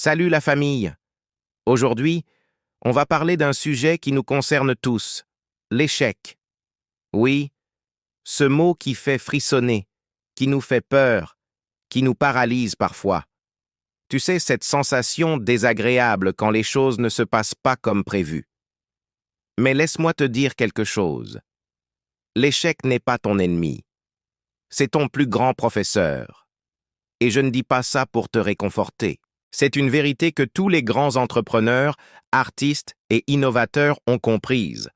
Salut la famille! Aujourd'hui, on va parler d'un sujet qui nous concerne tous, l'échec. Oui, ce mot qui fait frissonner, qui nous fait peur, qui nous paralyse parfois. Tu sais, cette sensation désagréable quand les choses ne se passent pas comme prévu. Mais laisse-moi te dire quelque chose. L'échec n'est pas ton ennemi. C'est ton plus grand professeur. Et je ne dis pas ça pour te réconforter. C'est une vérité que tous les grands entrepreneurs, artistes et innovateurs ont comprise.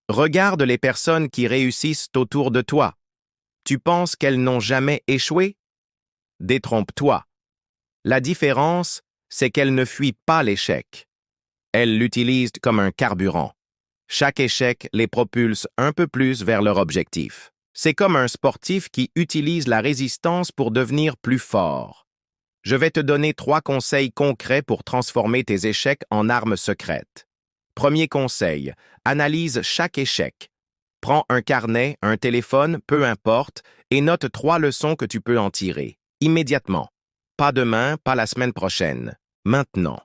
Regarde les personnes qui réussissent autour de toi. Tu penses qu'elles n'ont jamais échoué? Détrompe-toi. La différence, c'est qu'elles ne fuient pas l'échec. Elles l'utilisent comme un carburant. Chaque échec les propulse un peu plus vers leur objectif. C'est comme un sportif qui utilise la résistance pour devenir plus fort. Je vais te donner 3 conseils concrets pour transformer tes échecs en armes secrètes. Premier conseil, analyse chaque échec. Prends un carnet, un téléphone, peu importe, et note 3 leçons que tu peux en tirer. Immédiatement. Pas demain, pas la semaine prochaine. Maintenant.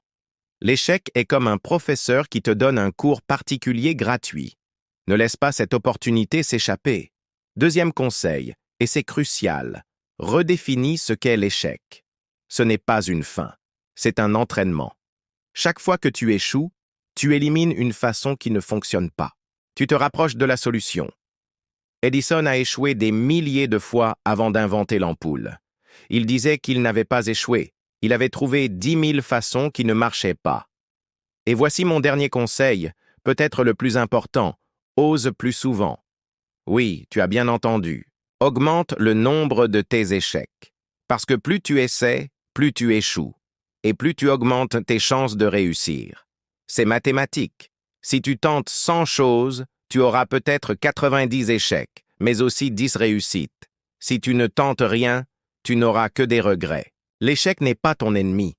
L'échec est comme un professeur qui te donne un cours particulier gratuit. Ne laisse pas cette opportunité s'échapper. Deuxième conseil, et c'est crucial, redéfinis ce qu'est l'échec. Ce n'est pas une fin, c'est un entraînement. Chaque fois que tu échoues, tu élimines une façon qui ne fonctionne pas. Tu te rapproches de la solution. Edison a échoué des milliers de fois avant d'inventer l'ampoule. Il disait qu'il n'avait pas échoué. Il avait trouvé 10 000 façons qui ne marchaient pas. Et voici mon dernier conseil, peut-être le plus important, ose plus souvent. Oui, tu as bien entendu, augmente le nombre de tes échecs. Parce que plus tu essaies, plus tu échoues. Et plus tu augmentes tes chances de réussir. C'est mathématique. Si tu tentes 100 choses, tu auras peut-être 90 échecs, mais aussi 10 réussites. Si tu ne tentes rien, tu n'auras que des regrets. L'échec n'est pas ton ennemi.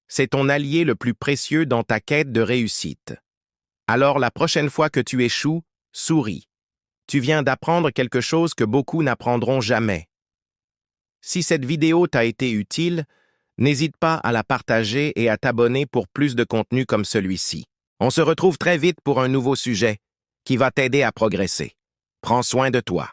C'est ton allié le plus précieux dans ta quête de réussite. Alors la prochaine fois que tu échoues, souris. Tu viens d'apprendre quelque chose que beaucoup n'apprendront jamais. Si cette vidéo t'a été utile, n'hésite pas à la partager et à t'abonner pour plus de contenu comme celui-ci. On se retrouve très vite pour un nouveau sujet qui va t'aider à progresser. Prends soin de toi.